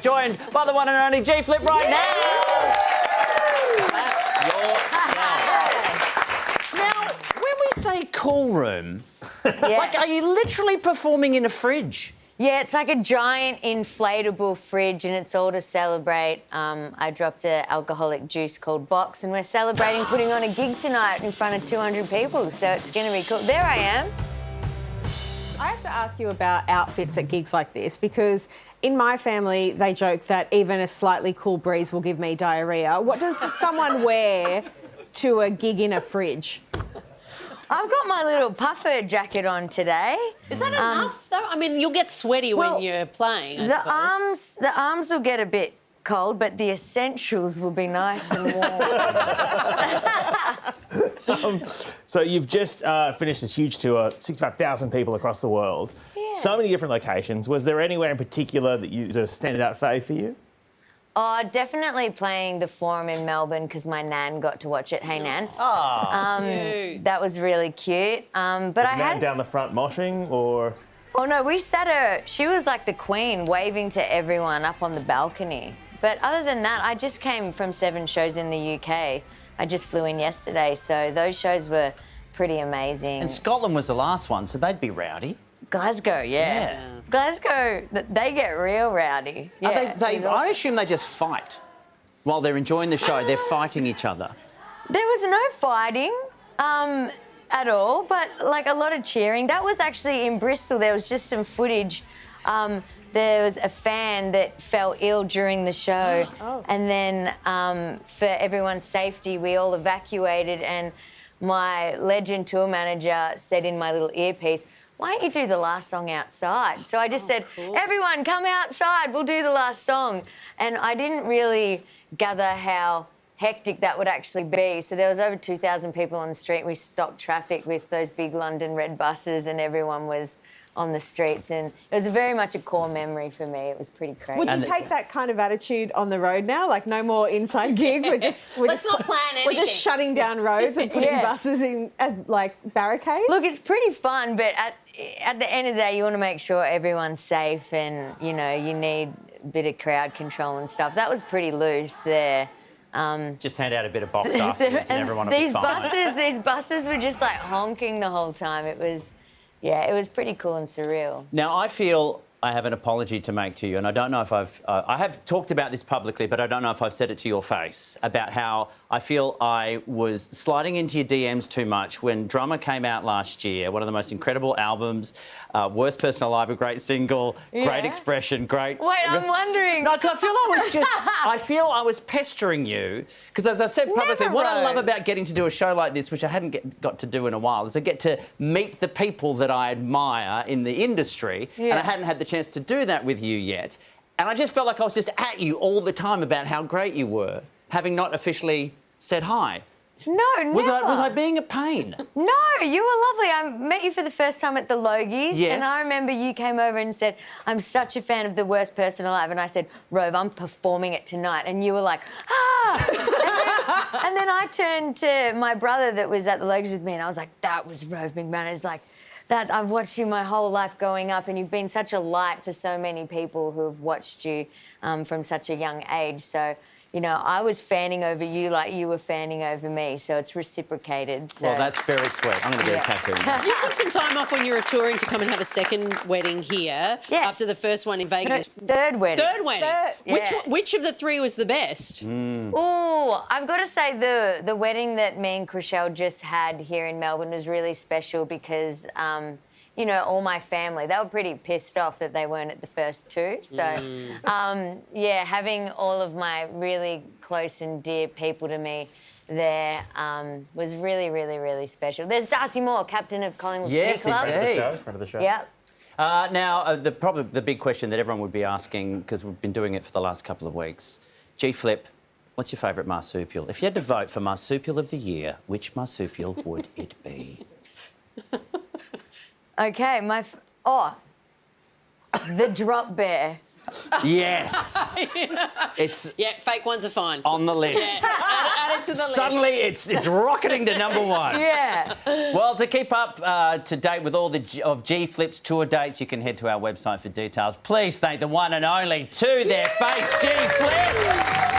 joined by the one and only GFlip right now. Now, when we say cool room, like, are you literally performing in a fridge? Yeah, it's like a giant inflatable fridge and it's all to celebrate. I dropped an alcoholic juice called Box and we're celebrating putting on a gig tonight in front of 200 people, so it's going to be cool. There I am. I have to ask you about outfits at gigs like this because in my family they joke that even a slightly cool breeze will give me diarrhoea. What does someone wear to a gig in a fridge? I've got my little puffer jacket on today. Is that enough, though? I mean, you'll get sweaty when you're playing, I suppose. The arms will get a bit cold, but the essentials will be nice and warm. So you've just finished this huge tour, 65,000 people across the world. Yeah. So many different locations. Was there anywhere in particular that you sort of standout out fave for you? Oh, definitely playing the Forum in Melbourne because my nan got to watch it. Hey, Nan. Cute. That was really cute. But I Nan had... down the front moshing, or...? Oh, no, we sat her... She was like the queen, waving to everyone up on the balcony. But other than that, I just came from 7 shows in the UK. I just flew in yesterday, so those shows were pretty amazing. And Scotland was the last one, so they'd be rowdy. Glasgow, yeah. Glasgow, they get real rowdy. Yeah. I assume they just fight while they're enjoying the show. They're fighting each other. There was no fighting at all, but, like, a lot of cheering. That was actually in Bristol. There was just some footage. There was a fan that fell ill during the show. And then for everyone's safety, we all evacuated and my legend tour manager said in my little earpiece, why don't you do the last song outside? So I just said, everyone come outside, we'll do the last song. And I didn't really gather how hectic that would actually be. So there was over 2,000 people on the street. We stopped traffic with those big London red buses and everyone was on the streets, and it was very much a core memory for me. It was pretty crazy. Would you take that kind of attitude on the road now? Like, no more inside gigs? Let's not plan anything. We're just shutting down roads and putting buses in as, like, barricades? Look, it's pretty fun, but at the end of the day, you want to make sure everyone's safe and, you know, you need a bit of crowd control and stuff. That was pretty loose there. Just hand out a bit of box afterwards and everyone will be fine. These buses were just, like, honking the whole time. It was... Yeah, it was pretty cool and surreal. Now, I feel I have an apology to make to you, and I don't know if I have talked about this publicly, but I don't know if I've said it to your face, about how I feel I was sliding into your DMs too much when Drummer came out last year, one of the most incredible albums, Worst Person Alive, a great single, great expression, great... Wait, I'm wondering... No, because I feel I was pestering you, because as I said publicly, what I love about getting to do a show like this, which I hadn't got to do in a while, is I get to meet the people that I admire in the industry, and I hadn't had the chance to do that with you yet. And I just felt like I was just at you all the time about how great you were, having not officially said hi. No, never. Was I being a pain? No, you were lovely. I met you for the first time at the Logies, and I remember you came over and said, I'm such a fan of The Worst Person Alive, and I said, Rove, I'm performing it tonight, and you were like, ah! and then I turned to my brother that was at the Logies with me, and I was like, that was Rove McMahon. It's like, that I've watched you my whole life growing up, and you've been such a light for so many people who have watched you from such a young age. So, you know, I was fanning over you like you were fanning over me, so it's reciprocated. So. Well, that's very sweet. I'm going to get a tattoo now. You took some time off when you were touring to come and have a second wedding here after the first one in Vegas. No, third wedding. Third wedding. Which of the three was the best? Oh, I've got to say the wedding that me and Chrishell just had here in Melbourne was really special because, you know, all my family, they were pretty pissed off that they weren't at the first two. So, yeah, having all of my really close and dear people to me there was really, really, really special. There's Darcy Moore, captain of Collingwood Footy Club. Friend of the show. Yep. Now, probably the big question that everyone would be asking, because we've been doing it for the last couple of weeks, GFlip, what's your favourite marsupial? If you had to vote for Marsupial of the Year, which marsupial would it be? Okay, the drop bear. Yes. It's fake ones are fine. on the list. added to the list. Suddenly, it's rocketing to number one. Yeah. Well, to keep up to date with all the GFlip's tour dates, you can head to our website for details. Please thank the one and only to their face, GFlip.